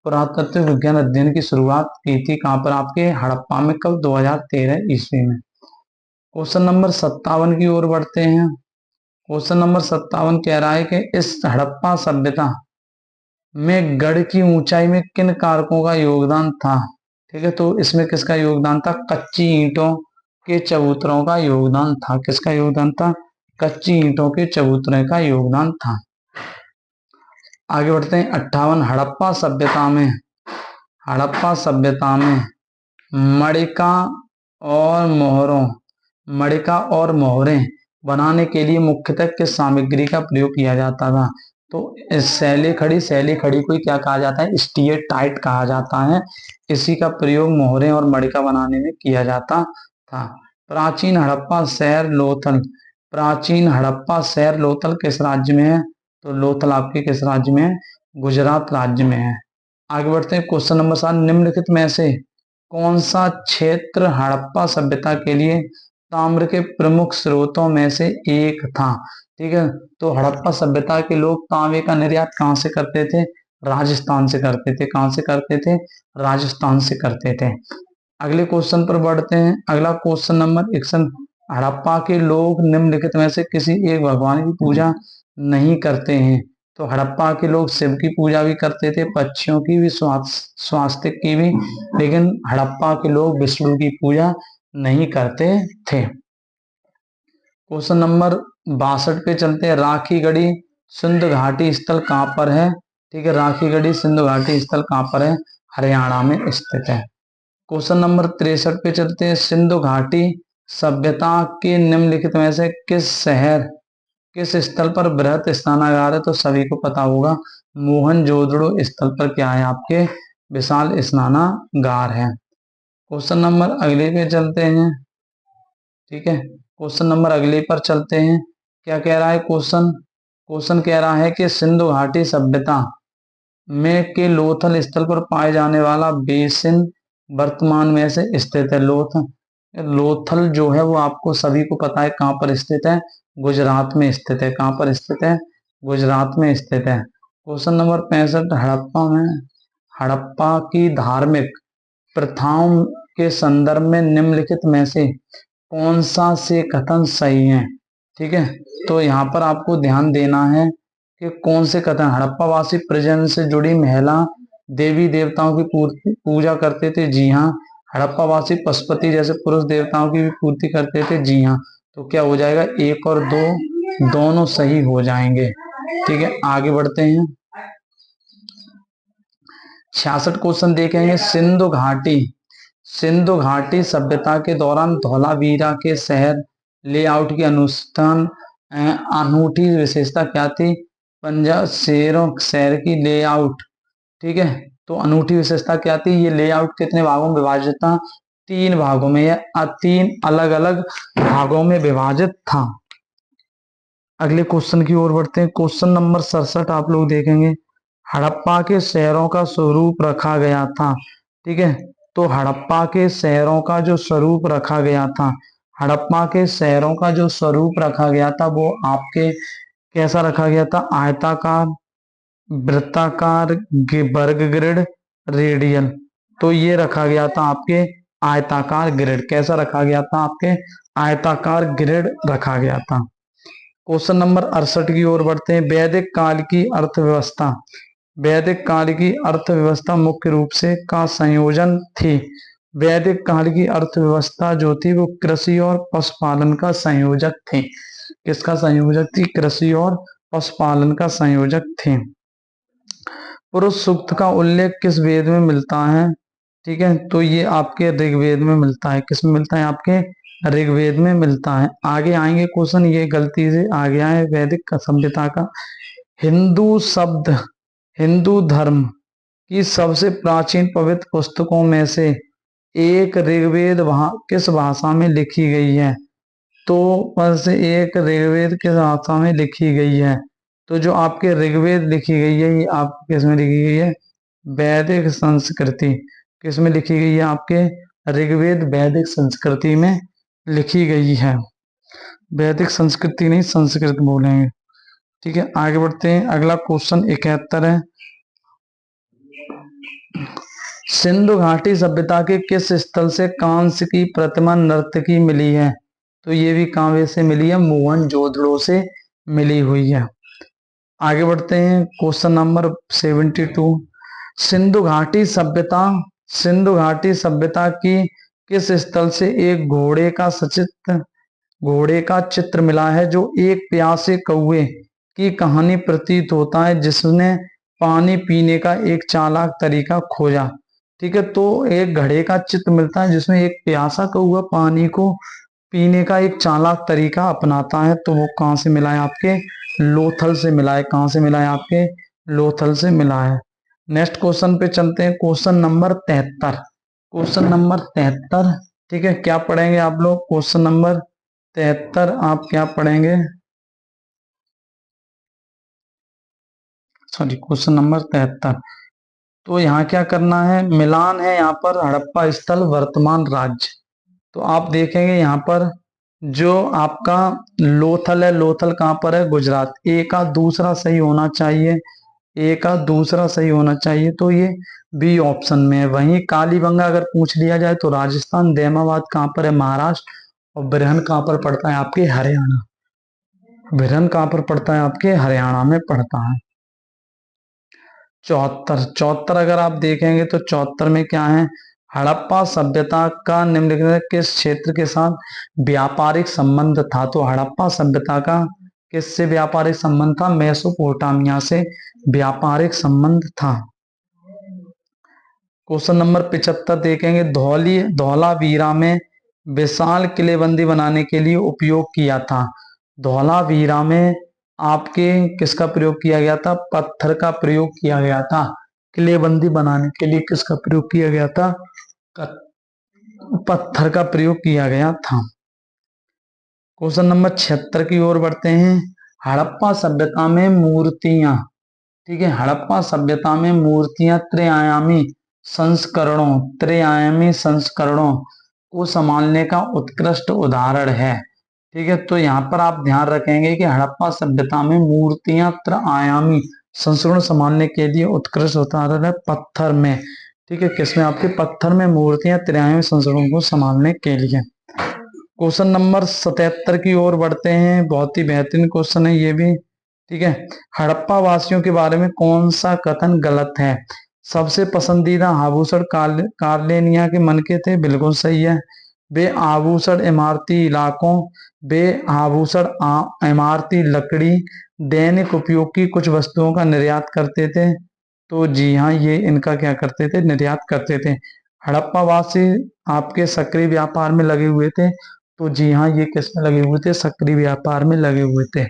पुरातत्व विज्ञान अध्ययन की शुरुआत की थी। कहां पर? आपके हड़प्पा में। कब? 2013 ईस्वी में। क्वेश्चन नंबर 57 की ओर बढ़ते हैं। क्वेश्चन नंबर 57 कह रहा है कि इस हड़प्पा सभ्यता में गढ़ की ऊंचाई में किन कारकों का योगदान था? ठीक है, तो इसमें किसका योगदान था? कच्ची ईंटों के चबूतरों का योगदान था। किसका योगदान था? कच्ची ईंटों के चबूतरे का योगदान था। आगे बढ़ते हैं। 58 हड़प्पा सभ्यता में मड़िका और मोहरें बनाने के लिए मुख्यतः किस सामग्री का प्रयोग किया जाता था? तो सैली खड़ी को क्या कहा जाता है? स्टीएटाइट कहा जाता है। इसी का प्रयोग मोहरें और मड़िका बनाने में किया जाता था। प्राचीन हड़प्पा शहर लोथल किस राज्य में है? तो लोथल आपके किस राज्य में है? गुजरात राज्य में है। आगे बढ़ते हैं। क्वेश्चन नंबर 7, निम्नलिखित में से कौन सा क्षेत्र हड़प्पा सभ्यता के लिए ताम्र के प्रमुख स्रोतों में से एक था? ठीक है, तो हड़प्पा सभ्यता के लोग तांबे का निर्यात कहां से करते थे? राजस्थान से करते थे। कहां से करते थे? राजस्थान से करते थे। अगले क्वेश्चन पर बढ़ते हैं। अगला क्वेश्चन नंबर 61, हड़प्पा के लोग निम्नलिखित में से किसी एक भगवान की पूजा नहीं करते हैं? तो हड़प्पा के लोग शिव की पूजा भी करते थे, पक्षियों की भी, स्वास्थ्य की भी, लेकिन हड़प्पा के लोग विष्णु की पूजा नहीं करते थे। क्वेश्चन नंबर 62 पे चलते हैं। राखी गढ़ी सिंधु घाटी स्थल कहां पर है? ठीक है, राखी गढ़ी सिंधु घाटी स्थल कहां पर है? हरियाणा में स्थित है। क्वेश्चन नंबर 63 पे चलते हैं। सिंधु घाटी सभ्यता के निम्नलिखित में से किस स्थल पर बृहत स्नानागार है? तो सभी को पता होगा, मोहनजोदड़ो स्थल पर क्या है? आपके विशाल स्नानागार है। क्वेश्चन नंबर अगले पे चलते हैं। ठीक है, क्वेश्चन नंबर अगले पर चलते हैं। क्या कह रहा है क्वेश्चन कह रहा है कि सिंधु घाटी सभ्यता में के लोथल स्थल पर पाए जाने वाला बेसिन वर्तमान में से स्थित है। लोथल जो है वो आपको सभी को पता है कहां पर स्थित है? गुजरात में स्थित है। कहां पर स्थित है? गुजरात में स्थित है। क्वेश्चन नंबर 65, हड़प्पा की धार्मिक प्रथाओं के संदर्भ में निम्नलिखित में से कौन सा से कथन सही है? ठीक है, तो यहाँ पर आपको ध्यान देना है कि कौन से कथन। हड़प्पावासी प्रजनन से जुड़ी महिला देवी देवताओं की पूजा करते थे। जी हाँ। हड़प्पावासी पशुपति जैसे पुरुष देवताओं की भी पूर्ति करते थे। जी हाँ। तो क्या हो जाएगा? 1 और 2 दोनों सही हो जाएंगे। ठीक है, आगे बढ़ते हैं। 66 क्वेश्चन देखेंगे। सिंधु घाटी सभ्यता के दौरान धौलावीरा के शहर लेआउट की अनूठी विशेषता क्या थी? पंजाब शहर की लेआउट। ठीक है, तो अनूठी विशेषता क्या थी? ये लेआउट कितने भागों में विभाजित था? 3 भागों में, या 3 अलग अलग भागों में विभाजित था। अगले क्वेश्चन की ओर बढ़ते हैं। क्वेश्चन नंबर 67 आप लोग देखेंगे। हड़प्पा के शहरों का स्वरूप रखा गया था। ठीक है, तो हड़प्पा के शहरों का जो स्वरूप रखा गया था, हड़प्पा के शहरों का जो स्वरूप रखा गया था वो आपके कैसा रखा गया था? आयताकार, वृत्ताकार, वर्ग ग्रिड, रेडियल। तो ये रखा गया था आपके आयताकार ग्रिड। कैसा रखा गया था? आपके आयताकार ग्रिड रखा गया था। क्वेश्चन नंबर 68 की ओर बढ़ते हैं। वैदिक काल की अर्थव्यवस्था मुख्य रूप से का संयोजन थी। वैदिक काल की अर्थव्यवस्था जो थी वो कृषि और पशुपालन का संयोजक थी। किसका संयोजक थी? कृषि और पशुपालन का संयोजक थे। पुरुष सूक्त का उल्लेख किस वेद में मिलता है? ठीक है, तो ये आपके ऋग्वेद में मिलता है। किसमें मिलता है? आपके ऋग्वेद में मिलता है। आगे आएंगे क्वेश्चन, ये गलती से आ गया है वैदिक सभ्यता का। हिंदू शब्द, हिंदू धर्म की सबसे प्राचीन पवित्र पुस्तकों में से एक ऋग्वेद किस भाषा में लिखी गई है? तो बस एक ऋग्वेद किस भाषा में लिखी गई है? तो जो आपके ऋग्वेद लिखी गई है, ये आपके किस में लिखी गई है? वैदिक संस्कृति। किस में लिखी गई है? आपके ऋग्वेद वैदिक संस्कृति में लिखी गई है। वैदिक संस्कृति नहीं, संस्कृत बोलेंगे। ठीक है, आगे बढ़ते हैं। अगला क्वेश्चन 71 है। सिंधु घाटी सभ्यता के किस स्थल से कांस्य की प्रतिमा नर्तकी मिली है? तो ये भी कांसे से मिली है? मोहनजोदड़ो से मिली हुई है। आगे बढ़ते हैं क्वेश्चन नंबर 72। सिंधु घाटी सभ्यता, सिंधु घाटी सभ्यता की किस स्थल से एक घोड़े का चित्र मिला है जो एक प्यासे कौवे की कहानी प्रतीत होता है, जिसने पानी पीने का एक चालाक तरीका खोजा? ठीक है, तो एक घड़े का चित्र मिलता है जिसमें एक प्यासा कौवा पानी को पीने का एक चालाक तरीका अपनाता है। तो वो कहाँ से मिला है? आपके लोथल से मिला है। कहाँ से मिला है? आपके लोथल से मिला है। नेक्स्ट क्वेश्चन पे चलते हैं, क्वेश्चन नंबर 73। क्वेश्चन नंबर 73, ठीक है, क्या पढ़ेंगे आप लोग? क्वेश्चन नंबर 73 आप क्या पढ़ेंगे? Sorry, question number 73। तो यहाँ क्या करना है? मिलान है यहाँ पर हड़प्पा स्थल वर्तमान राज्य। तो आप देखेंगे यहाँ पर जो आपका लोथल है, लोथल कहाँ पर है? गुजरात। ए का दूसरा सही होना चाहिए, ए का दूसरा सही होना चाहिए, तो ये बी ऑप्शन में है। वहीं कालीबंगा अगर पूछ लिया जाए तो राजस्थान। दैमाबाद कहाँ पर है? महाराष्ट्र। और बिरहन कहाँ पर पड़ता है? आपके हरियाणा। बिरहन कहाँ पर पड़ता है? आपके हरियाणा में पड़ता है। 74, 74 अगर आप देखेंगे तो 74 में क्या है? हड़प्पा सभ्यता का निम्नलिखित किस क्षेत्र के साथ व्यापारिक संबंध था? तो हड़प्पा सभ्यता का किससे व्यापारिक संबंध था? मेसोपोटामिया से व्यापारिक संबंध था। क्वेश्चन नंबर 75 देखेंगे। धौलावीरा में विशाल किलेबंदी बनाने के लिए उपयोग किया था। धौलावीरा में आपके किसका प्रयोग किया गया था? पत्थर का प्रयोग किया गया था। किलेबंदी बनाने के लिए किसका प्रयोग किया गया था? पत्थर का प्रयोग किया गया था। क्वेश्चन नंबर 76 की ओर बढ़ते हैं। हड़प्पा सभ्यता में मूर्तियां, ठीक है, हड़प्पा सभ्यता में मूर्तियां त्रिआयामी संस्करणों को संभालने का उत्कृष्ट उदाहरण है। ठीक है, तो यहाँ पर आप ध्यान रखेंगे कि हड़प्पा सभ्यता में मूर्तियां त्रिआयामी संस्करण संभालने के लिए उत्कृष्ट उदाहरण है पत्थर में। ठीक है, किसमें? आपके पत्थर में मूर्तियां त्रिआयामी संस्करणों को संभालने के लिए। क्वेश्चन नंबर 77 की ओर बढ़ते हैं। बहुत ही बेहतरीन क्वेश्चन है ये भी। ठीक है, हड़प्पा वासियों के बारे में कौन सा कथन गलत है? सबसे पसंदीदा आभूषण कार्लेनिया के मन के थे, बिल्कुल सही है। वे आभूषण इमारती इलाकों, वे आभूषण इमारती लकड़ी, दैनिक उपयोग की कुछ वस्तुओं का निर्यात करते थे। तो जी हाँ, ये इनका क्या करते थे? निर्यात करते थे। हड़प्पा वासी आपके सक्रिय व्यापार में लगे हुए थे। तो जी हाँ, ये किस में लगे हुए थे? सक्रिय व्यापार में लगे हुए थे।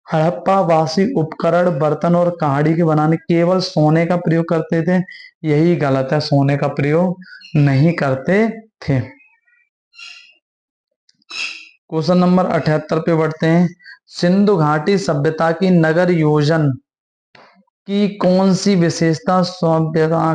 हड़प्पा वासी उपकरण, बर्तन और कहाड़ी के बनाने केवल सोने का प्रयोग करते थे। यही गलत है, सोने का प्रयोग नहीं करते थे। क्वेश्चन नंबर 78 पे बढ़ते हैं। सिंधु घाटी सभ्यता की नगर योजन की कौन सी विशेषता सभ्यता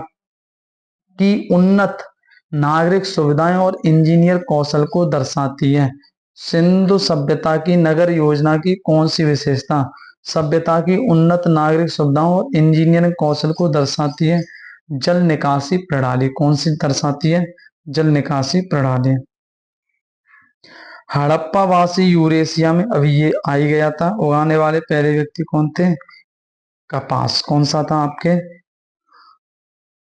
की उन्नत नागरिक सुविधाएं और इंजीनियर कौशल को दर्शाती है? सिंधु सभ्यता की नगर योजना की कौन सी विशेषता सभ्यता की उन्नत नागरिक सुविधाओं और इंजीनियरिंग कौशल को दर्शाती है? जल निकासी प्रणाली। कौन सी दर्शाती है? जल निकासी प्रणाली। हड़प्पा वासी यूरेशिया में अभी ये आई गया था। उगाने वाले पहले व्यक्ति कौन थे? कपास। कौन सा था? आपके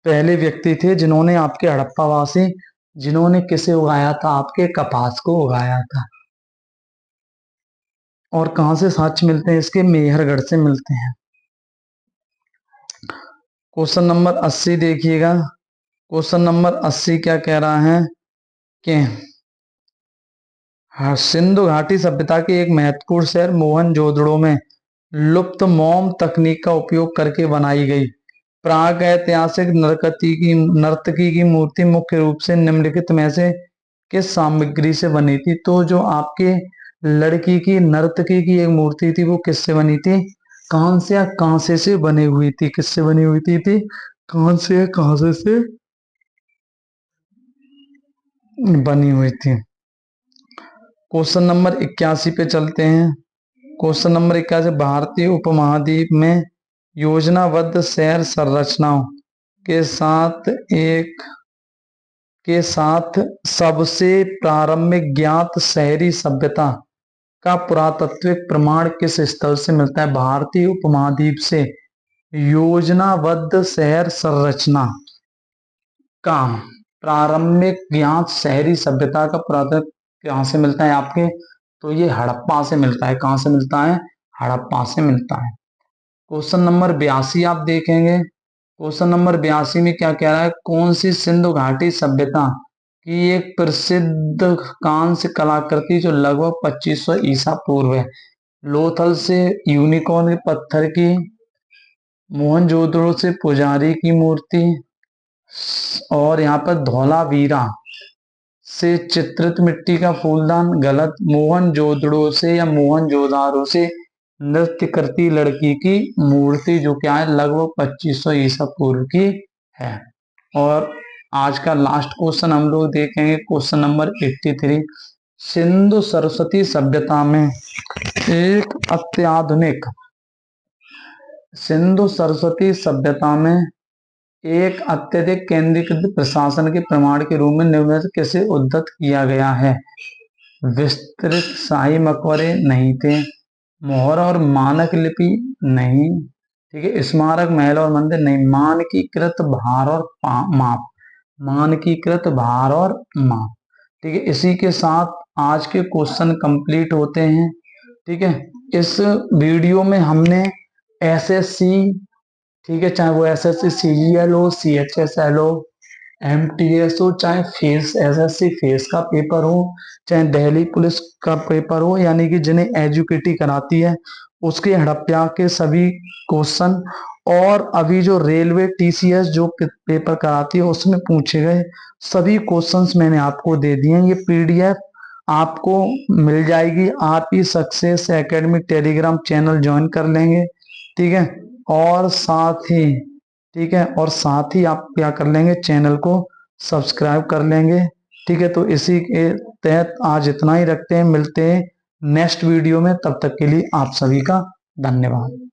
पहले व्यक्ति थे जिन्होंने आपके हड़प्पावासी, जिन्होंने किसे उगाया था? आपके कपास को उगाया था। और कहां से साक्ष्य मिलते हैं इसके? मेहरगढ़ से मिलते हैं। क्वेश्चन नंबर 80 देखिएगा। क्वेश्चन नंबर 80 क्या कह रहा है कि सिंधु घाटी सभ्यता के एक महत्वपूर्ण शहर मोहनजोदड़ो में लुप्त मोम तकनीक का उपयोग करके बनाई गई प्राग ऐतिहासिक नर्तकी की मूर्ति मुख्य रूप से निम्नलिखित में से किस सामग्री से बनी थी? तो जो आपके लड़की की नर्तकी की एक मूर्ति थी वो किससे बनी थी? कांस्य या कांसे से बनी हुई थी। किससे बनी हुई थी? कांस्य या कांसे से बनी हुई थी। क्वेश्चन नंबर 81 पे चलते हैं। क्वेश्चन नंबर 81, भारतीय उपमहाद्वीप में योजनाबद्ध शहर संरचनाओं के साथ सबसे प्रारंभिक ज्ञात शहरी सभ्यता का पुरातात्विक प्रमाण किस स्थल से मिलता है? भारतीय उपमहाद्वीप से योजनाबद्ध शहर संरचना का प्रारंभिक ज्ञात शहरी सभ्यता का पुरातात्विक कहां से मिलता है आपके? तो ये हड़प्पा से मिलता है। कहां से मिलता है? हड़प्पा से मिलता है। क्वेश्चन नंबर 82 आप देखेंगे। क्वेश्चन नंबर 82 में क्या कह रहा है? कौन सी सिंधु घाटी सभ्यता की एक प्रसिद्ध कांस्य कलाकृति जो लगभग 2500 ईसा पूर्व है? लोथल से यूनिकॉर्न के पत्थर की, मोहनजोदड़ो से पुजारी की मूर्ति, और यहाँ पर धौलावीरा से चित्रित मिट्टी का फूलदान। गलत। मोहनजोदड़ो से या मोहनजोदारो से नृत्य करती लड़की की मूर्ति जो क्या है लगभग 2500 ईसा पूर्व की है। और आज का लास्ट क्वेश्चन हम लोग देखेंगे क्वेश्चन नंबर 83। सिंधु सरस्वती सभ्यता में एक अत्याधुनिक सिंधु सरस्वती सभ्यता में एक अत्यधिक केंद्रीकृत प्रशासन के प्रमाण के रूप में निम्न कैसे उद्धत किया गया है? विस्तृत शाही मकबरे नहीं थे, मोहर और मानक लिपि नहीं, ठीक है, स्मारक महल और मंदिर नहीं, मानकीकृत भार और माप, मानकीकृत भार और माप। ठीक है, इसी के साथ आज के क्वेश्चन कंप्लीट होते हैं। ठीक है, इस वीडियो में हमने एसएससी, ठीक है, चाहे वो एसएससी सीजीएल हो, सीएचएसएल हो, एमटीएस हो, चाहे फेस एसएससी फेस का पेपर हो, चाहे दिल्ली पुलिस का पेपर हो, यानी कि जिन्हें एजुकेटी कराती है उसके हड़प्पा के सभी क्वेश्चन, और अभी जो रेलवे टीसीएस जो पेपर कराती है उसमें पूछे गए सभी क्वेश्चंस मैंने आपको दे दिए हैं। ये पीडीएफ आपको मिल जाएगी। आप ही success academy Telegram channel join कर लेंगे। ठीक है, और साथ ही, ठीक है, और साथ ही आप क्या कर लेंगे, चैनल को सब्सक्राइब कर लेंगे। ठीक है, तो इसी के तहत आज इतना ही रखते हैं। मिलते हैं नेक्स्ट वीडियो में, तब तक के लिए आप सभी का धन्यवाद।